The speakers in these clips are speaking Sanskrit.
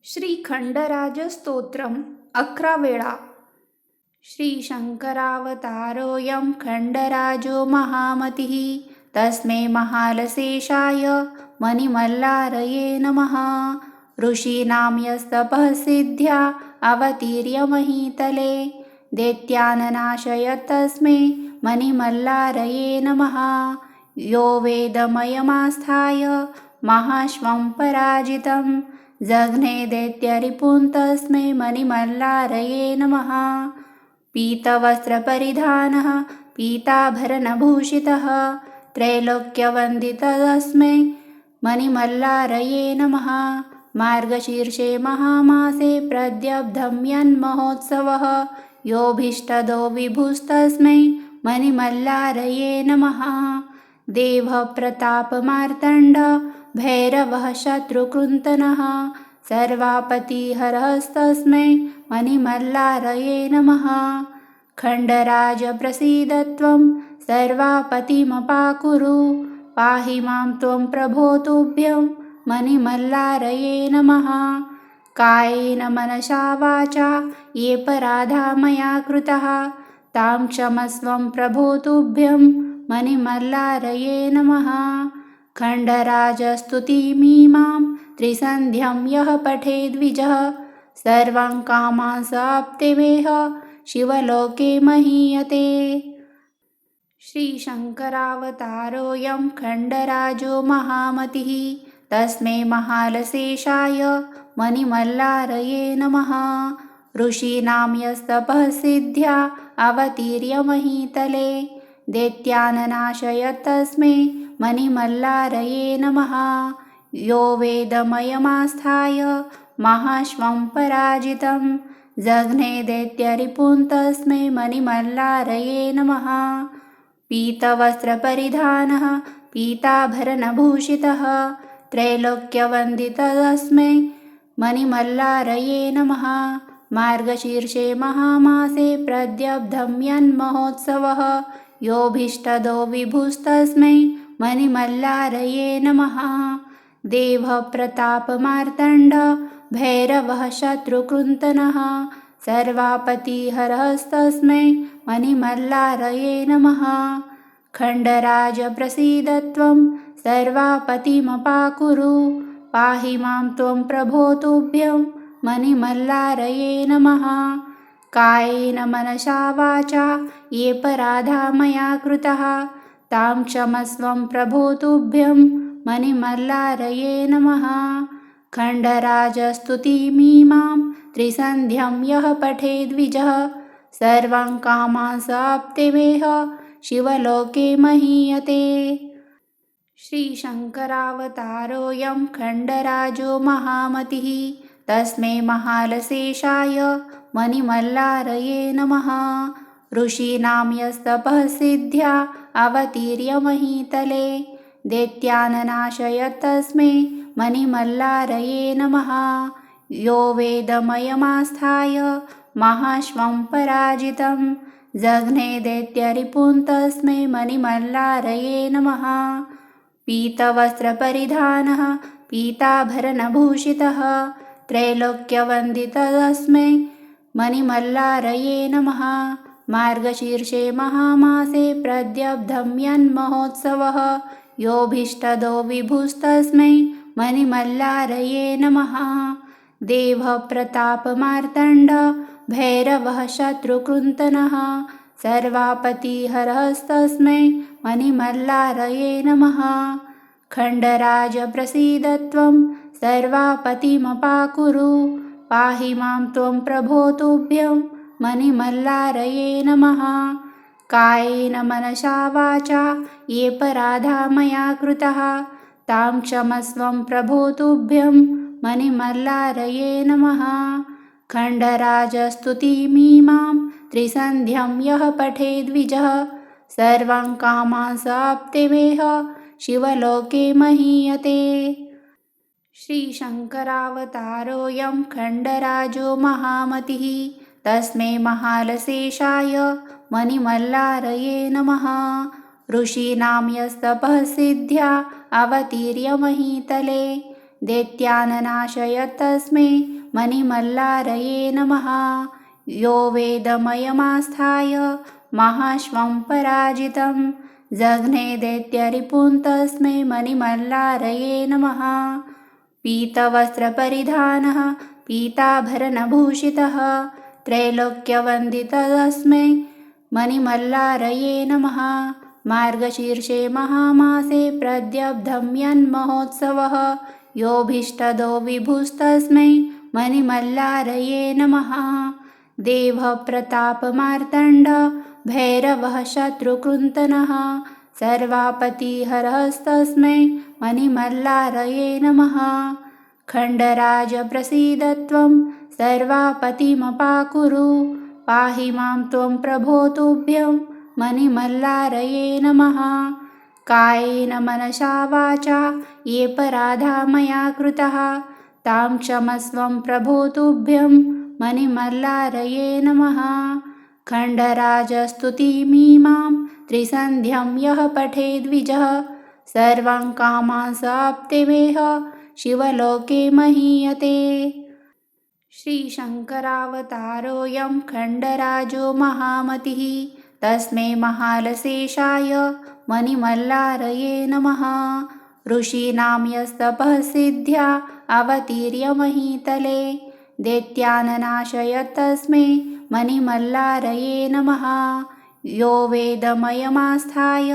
श्री खंडराज स्तोत्रम 11 वेळा. श्री शंकरावतारोऽयं खंडराजो महामतिः तस्मै महालशेषाय मणिमल्लारये नमः। ऋषीणां यस्तपः सिद्ध्या अवतीर्य महीतले दैत्याननाशयत् तस्मै मणिमल्लारये नमः। यो वेदमयमास्थाय महाश्वं पराजितं जघ्ने दैत्यरिपुं तस्मै मणिमल्लारये नमः। पीतवस्त्रपरिधानः पीताभरणभूषितः त्रैलोक्यवन्दितः तस्मै मणिमल्लारये नमः। मार्गशीर्षे महामासे प्रद्यब्धं यन्महोत्सवः योऽभीष्टदो विभुस्तस्मै मणिमल्लारये नमः। देवप्रतापमार्तण्ड भैरवः शत्रुकृन्तनः सर्वापतिहरस्तस्मै मणिमल्लारये नमः। खण्डराज प्रसीद त्वं सर्वापतिमपाकुरु पाहि मां त्वं प्रभो तुभ्यं मणिमल्लारये नमः। कायेन मनसा वाचा येऽपराधा मया कृतः तां क्षमस्वं प्रभो तुभ्यं मणिमल्लारये नमः। खण्डराजस्तुतिमिमां त्रिसन्ध्यं यः पठेद्विजः सर्वान् कामान् साप्तवेह शिवलोके महीयते। श्री शंकरावतारोऽयं खण्डराजो महामतिः तस्मै महालशेषाय मणिमल्लारये नमः। ऋषीणां यस्तपः सिद्ध्या अवतीर्य महीतले दैत्याननाशयत् तस्मै मणिमल्लारये नमः। यो वेदमयमास्थाय महाश्वं पराजितं जघ्ने दैत्यरिपुं तस्मै मणिमल्लारये नमः। पीतवस्त्रपरिधानः पीताभरणभूषितः त्रैलोक्यवन्दितः तस्मै मणिमल्लारये नमः। मार्गशीर्षे महामासे प्रद्यब्धं यन्महोत्सवः योऽभीष्टदो विभुस्तस्मै मणिमल्लारये नमः। देवप्रतापमार्तण्ड भैरवः शत्रुकृन्तनः सर्वापतिहरस्तस्मै मणिमल्लारये नमः। खण्डराज प्रसीद त्वं सर्वापतिमपाकुरु पाहि मां त्वं प्रभो तुभ्यं मणिमल्लारये नमः। कायेन मनसा वाचा येऽपराधा मया कृतः तां क्षमस्वं प्रभो तुभ्यं मणिमल्लारये नमः। खण्डराजस्तुतिमिमां त्रिसन्ध्यं यः पठेद्विजः सर्वान् कामान् साप्तवेह शिवलोके महीयते। श्री शंकरावतारोऽयं खण्डराजो महामतिः तस्मै महालशेषाय मणिमल्लारये नमः। ऋषीणां यस्तपः सिद्ध्या अवतीर्य महीतले दैत्याननाशयत् तस्मै मणिमल्लारये नमः। यो वेदमयमास्थाय महाश्वं पराजितं जघ्ने दैत्यरिपुं तस्मै मणिमल्लारये नमः। पीतवस्त्रपरिधानः पीताभरणभूषितः त्रैलोक्यवन्दितः तस्मै मणिमल्लारये नमः। मार्गशीर्षे महामासे प्रद्यब्धं यन्महोत्सवः योऽभीष्टदो विभुस्तस्मै मणिमल्लारये नमः। देवप्रतापमार्तण्ड भैरवः शत्रुकृन्तनः सर्वापतिहरस्तस्मै मणिमल्लारये नमः। खण्डराज प्रसीद त्वं सर्वापतिमपाकुरु पाहि मां त्वं प्रभो तुभ्यं मणिमल्लारये नमः। कायेन मनसा वाचा येऽपराधा मया कृतः तां क्षमस्वं प्रभो तुभ्यं मणिमल्लारये नमः। खण्डराजस्तुतिमिमां त्रिसन्ध्यं यः पठेद्विजः सर्वान् कामान् साप्तवेह शिवलोके महीयते। श्री शंकरावतारोऽयं खण्डराजो महामतिः तस्मै महालशेषाय मणिमल्लारये नमः। ऋषीणां यस्तपः सिद्ध्या अवतीर्य महीतले दैत्याननाशयत्तस्मै मणिमल्लारये नमः। यो वेदमयमास्थाय महाश्वं पराजितं जघ्ने दैत्यरिपुं तस्मै मणिमल्लारये नमः। पीतवस्त्रपरिधानः पीताभरणभूषितः त्रैलोक्यवन्दितस्मै मणिमल्लारये नमः। मार्गशीर्षे महामासे प्रद्यब्धं यन्महोत्सवः योऽभीष्टदो विभुस्तस्मै मणिमल्लारये नमः। देवप्रतापमार्तण्ड भैरवः शत्रुकृन्तनः सर्वापतिहरस्तस्मै मणिमल्लारये नमः। खण्डराजप्रसीदत्वं सर्वापतिमपाकुरु पाहि मां त्वं प्रभो तुभ्यं मणिमल्लारये नमः। कायेन मनसा वाचा येऽपराधा मया कृतः तां क्षमस्वं प्रभो तुभ्यं मणिमल्लारये नमः। खण्डराजस्तुतिमीमां त्रिसन्ध्यं यः पठेद्विजः सर्वान् कामान् साप्तमेह शिवलोके महीयते। श्रीशङ्करावतारोऽयं खण्डराजो महामतिः तस्मै महालशेषाय मणिमल्लारये नमः। ऋषीणां यस्तपः सिद्ध्या अवतीर्य महीतले दैत्याननाशयत्तस्मै मणिमल्लारये नमः। यो वेदमयमास्थाय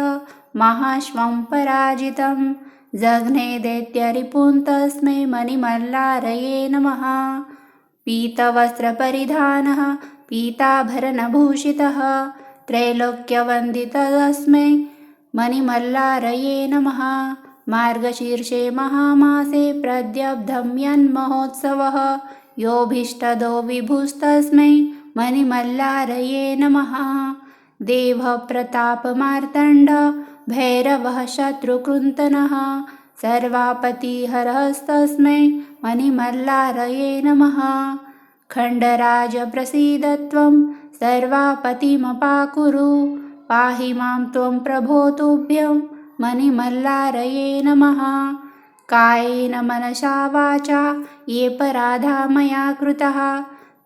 महाश्वं पराजितं जघ्ने दैत्यरिपुं तस्मै मणिमल्लारये नमः। पीतवस्त्रपरिधानः पीताभरणभूषितः त्रैलोक्यवन्दितस्मै मणिमल्लारये नमः। मार्गशीर्षे महामासे प्रद्यब्धं यन्महोत्सवः योऽभीष्टदो विभुस्तस्मै मणिमल्लारये नमः। देवप्रतापमार्तण्ड भैरवः शत्रुकृन्तनः सर्वापतिहरस्तस्मै मणिमल्लारये नमः। खण्डराजप्रसीदत्वं सर्वापतिमपाकुरु पाहि मां त्वं प्रभो तुभ्यं मणिमल्लारये नमः। कायेन मनसा वाचा येऽपराधा मया कृतः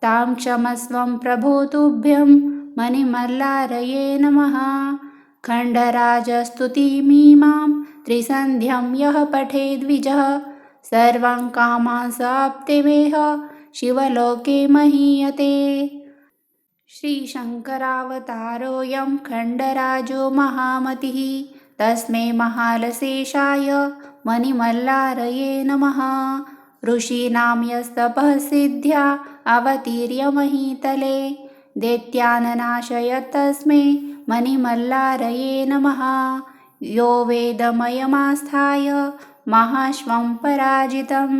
तां क्षमस्वं प्रभो तुभ्यं मणिमल्लारये नमः। खण्डराजस्तुतिमीमां त्रिसन्ध्यं यः पठेद्विजः सर्वान् कामान् साप्तमेह शिवलोके महीयते। श्रीशङ्करावतारोऽयं खण्डराजो महामतिः तस्मै महालशेषाय मणिमल्लारये नमः। ऋषीणां यस्तपः सिद्ध्या अवतीर्य महीतले दैत्याननाशयत्तस्मै मणिमल्लारये नमः। यो वेदमयमास्थाय महाश्वं पराजितं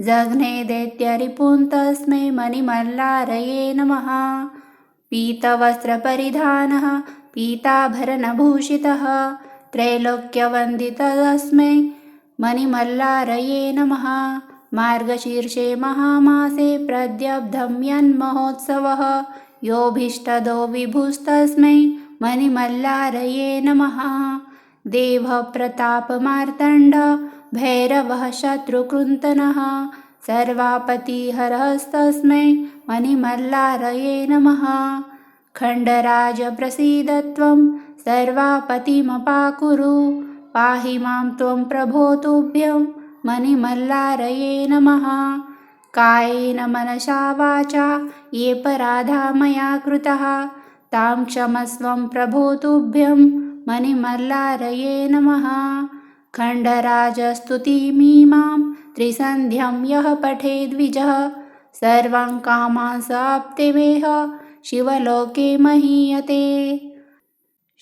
जघ्ने दैत्यरिपुं तस्मै मणिमल्लारये नमः। पीतवस्त्रपरिधानः पीताभरणभूषितः त्रैलोक्यवन्दितस्मै मणिमल्लारये नमः। मार्गशीर्षे महामासे प्रद्यब्धं यन्महोत्सवः योऽभीष्टदो विभुस्तस्मै मणिमल्लारये नमः। देवप्रतापमार्तण्ड भैरवः शत्रुकृन्तनः सर्वापतिहरस्तस्मै मणिमल्लारये नमः। खण्डराजप्रसीदत्वं सर्वापतिमपाकुरु पाहि मां त्वं प्रभो तुभ्यं मणिमल्लारये नमः। कायेन मनसा वाचा येऽपराधा मया कृतः तां क्षमस्वं प्रभो तुभ्यं मणिमल्लारये नमः। खण्डराजस्तुतिमीमां त्रिसन्ध्यं यः पठेद्विजः सर्वान् कामान् साप्तमेह शिवलोके महीयते।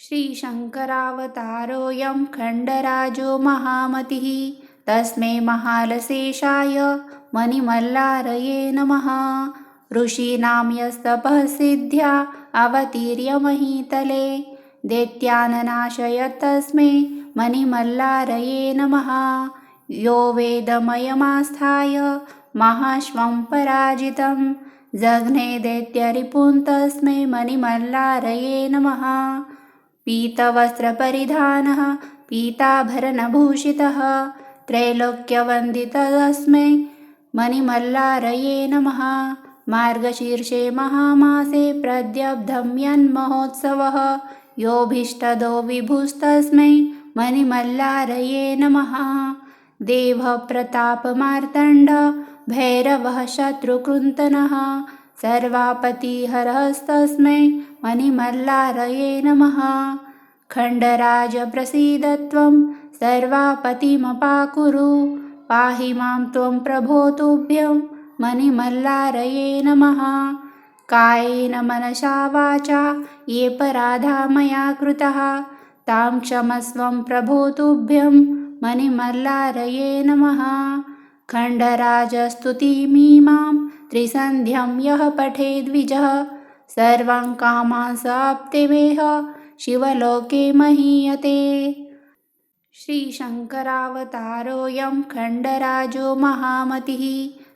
श्रीशङ्करावतारोऽयं खण्डराजो महामतिः तस्मै महालशेषाय मणिमल्लारये नमः। ऋषीणां यस्तपः सिद्ध्या अवतीर्य महीतले दैत्याननाशयत्तस्मै मणिमल्लारये नमः। यो वेदमयमास्थाय महाश्वं पराजितं जघ्ने दैत्यरिपुं तस्मै मणिमल्लारये नमः। पीतवस्त्रपरिधानः पीताभरणभूषितः त्रैलोक्यवन्दितस्मै मणिमल्लारये नमः। मार्गशीर्षे महामासे प्रद्यब्धं यन्महोत्सवः योऽभीष्टदो विभुस्तस्मै मणिमल्लारये नमः। देवप्रतापमार्तण्ड भैरवः शत्रुकृन्तनः सर्वापतिहरस्तस्मै मणिमल्लारये नमः। खण्डराज प्रसीद त्वं सर्वापतिमपाकुरु पाहि मां त्वं प्रभो तुभ्यं मणिमल्लारये नमः। कायेन मनसा वाचा ये पराधा मया कृतः तां क्षमस्वं प्रभो तुभ्यं मणिमल्लारये नमः। खण्डराजस्तुतिमीमां त्रिसन्ध्यं यः पठेद्विजः सर्वान् कामान् साप्तिमेह शिवलोके महीयते। श्रीशङ्करावतारोऽयं खण्डराजो महामतिः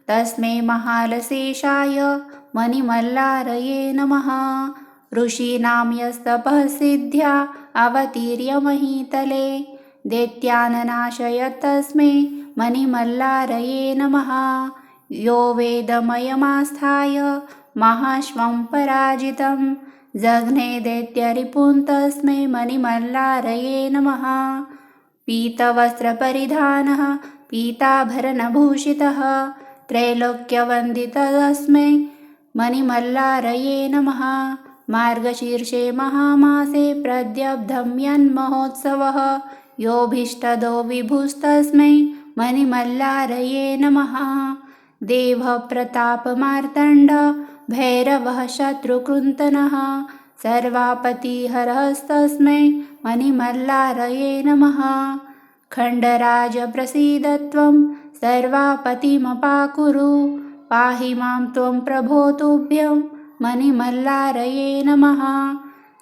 तस्मै महालशेषाय मणिमल्लारये नमः। ऋषीणां यस्तपः सिद्ध्या अवतीर्य महीतले दैत्यान् तस्मै मणिमल्लारये नमः। यो वेदमयमास्थाय महाश्वं पराजितं जघ्ने दैत्यरिपुं तस्मै मणिमल्लारये नमः। पीतवस्त्रपरिधानः पीताभरणभूषितः त्रैलोक्यवन्दितस्मै मणिमल्लारये नमः। मार्गशीर्षे महामासे प्रद्यब्धं यन्महोत्सवः योऽभीष्टदो विभुस्तस्मै मणिमल्लारये नमः। देवप्रतापमार्तण्ड भैरवः शत्रुकृन्तनः सर्वापतिहरस्तस्मै मणिमल्लारये नमः। खण्डराज प्रसीद त्वं सर्वापतिमपाकुरु पाहि मां त्वं प्रभो तुभ्यं मणिमल्लारये नमः।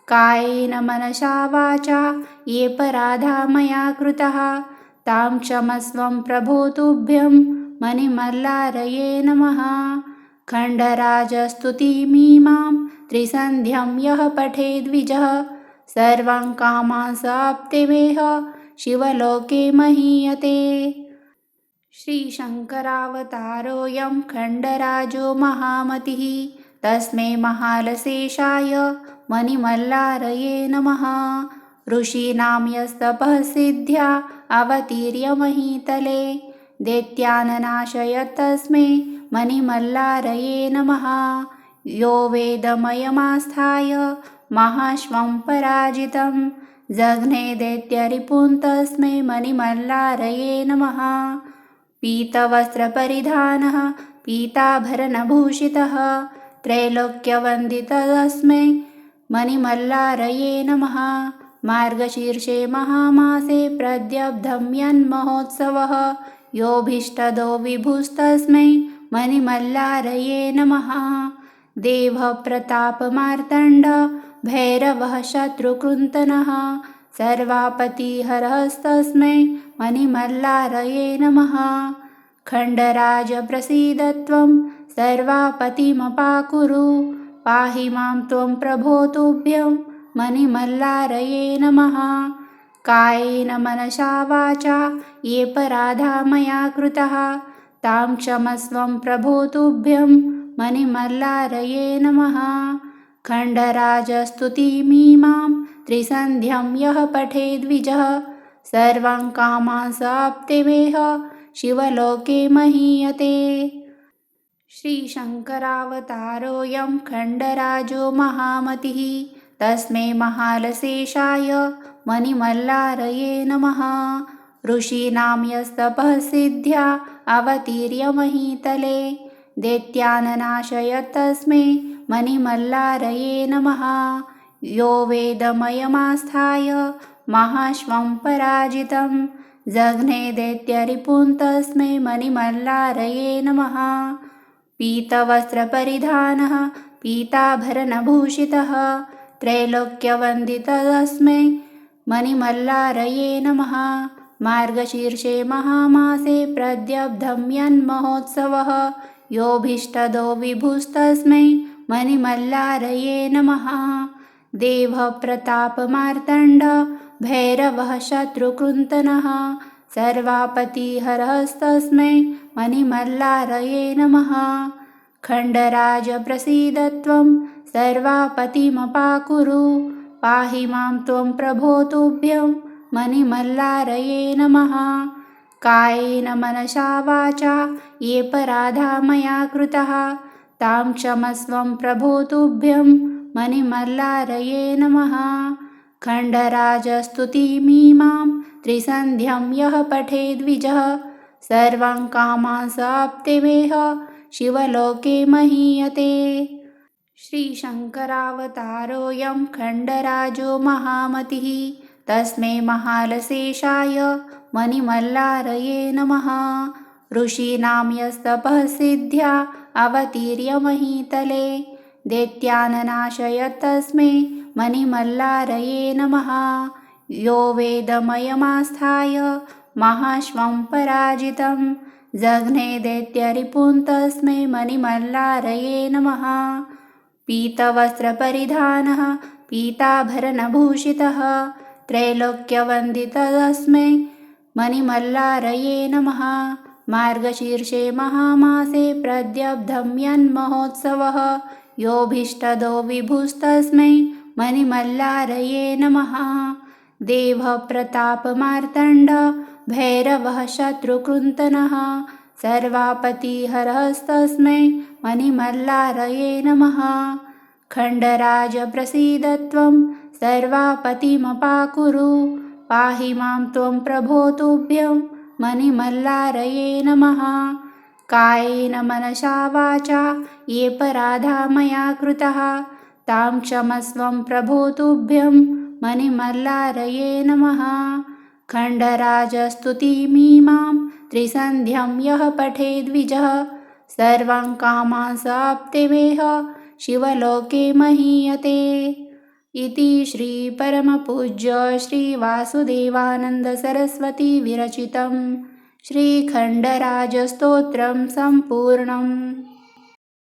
कायेन मनसा वाचा ये पराधा मया कृतः तां क्षमस्वं प्रभो तुभ्यं मणिमल्लारये नमः। खण्डराजस्तुतिमीमां त्रिसन्ध्यं यः पठेद्विजः सर्वान् कामान् साप्तिमेह शिवलोके महीयते। श्रीशङ्करावतारोऽयं खण्डराजो महामतिः तस्मै महालशेषाय मणिमल्लारये नमः। ऋषीणां यस्तपः सिद्ध्या अवतीर्य महीतले दैत्यान् तस्मै मणिमल्लारये नमः। यो वेदमयमास्थाय महाश्वं पराजितं जघ्ने दैत्यरिपुं तस्मै मणिमल्लारये नमः। पीतवस्त्रपरिधानः पीताभरणभूषितः त्रैलोक्यवन्दितस्मै मणिमल्लारये नमः। मार्गशीर्षे महामासे प्रद्यब्धं यन्महोत्सवः योऽभीष्टदो विभुस्तस्मै मणिमल्लारये नमः। देवप्रतापमार्तण्ड भैरवः शत्रुकृन्तनः सर्वापतिहरस्तस्मै मणिमल्लारये नमः। खण्डराज प्रसीद त्वं सर्वापतिमपाकुरु पाहि मां त्वं प्रभो तुभ्यं मणिमल्लारये नमः। कायेन मनसा वाचा ये पराधा मया कृतः तां क्षमस्वं प्रभो तुभ्यं मणिमल्लारये नमः। खण्डराजस्तुतिमीमां त्रिसन्ध्यं यः पठेद्विजः सर्वान् कामान् साप्तिमेह शिवलोके महीयते। श्रीशङ्करावतारोऽयं खण्डराजो महामतिः तस्मै महालशेषाय मणिमल्लारये नमः। ऋषीणां यस्तपः सिद्ध्या अवतीर्य महीतले दैत्यान् तस्मै मणिमल्लारये नमः। यो वेदमयमास्थाय महाश्वं पराजितं जघ्ने दैत्यरिपुं तस्मै मणिमल्लारये नमः। पीतवस्त्रपरिधानः पीताभरणभूषितः त्रैलोक्यवन्दितस्मै मणिमल्लारये नमः। मार्गशीर्षे महामासे प्रद्यब्धं यन्महोत्सवः योऽभीष्टदो विभुस्तस्मै मणिमल्लारये नमः। देवप्रतापमार्तण्ड भैरवः शत्रुकृन्तनः सर्वापतिहरस्तस्मै मणिमल्लारये नमः। खण्डराज प्रसीद त्वं सर्वापतिमपाकुरु, पाहि मां त्वं प्रभो तुभ्यं मणिमल्लारये नमः। कायेन मनसा वाचा येऽपराधा मया कृतः, तां क्षमस्वं प्रभो तुभ्यं मणिमल्लारये नमः। खण्डराजस्तुतिमीमां त्रिसन्ध्यं यः पठेद्विजः, सर्वान् कामान् साप्तवेह शिवलोके महीयते। श्रीशङ्करावतारोऽयं खण्डराजो महामतिः, तस्मै महालशेषाय मणिमल्लारये नमः। ऋषीणां यस्तपः सिद्ध्या अवतीर्य महीतले, दैत्यान्नाशयत् तस्मै मणिमल्लारये नमः। यो वेदमयमास्थाय महाश्वं पराजितं, जघ्ने दैत्यरिपुं तस्मै मणिमल्लारये नमः। पीतवस्त्रपरिधानः पीताभरणभूषितः, त्रैलोक्यवन्दितः तस्मै मणिमल्लारये नमः। मार्गशीर्षे महामासे प्रद्यब्धं यन्महोत्सवः, योऽभीष्टदो विभुस्तस्मै मणिमल्लारये नमः। देवप्रतापमार्तण्ड भैरवः शत्रुकृन्तनः, सर्वापतिहरस्तस्मै मणिमल्लारये नमः। खण्डराज प्रसीद त्वं सर्वापतिमपाकुरु, पाहि मां त्वं प्रभो तुभ्यं मणिमल्लारये नमः। कायेन मनसा वाचा येऽपराधा मया कृतः, तां क्षमस्वं प्रभो तुभ्यं मणिमल्लारये नमः। खण्डराजस्तुतिमीमां त्रिसन्ध्यं यः पठेद्विजः, सर्वान् कामान् साप्तवेह शिवलोके महीयते। इति श्रीपरमपूज्य श्रीवासुदेवानन्द सरस्वती विरचितं श्रीखण्डराजस्तोत्रं सम्पूर्णम्।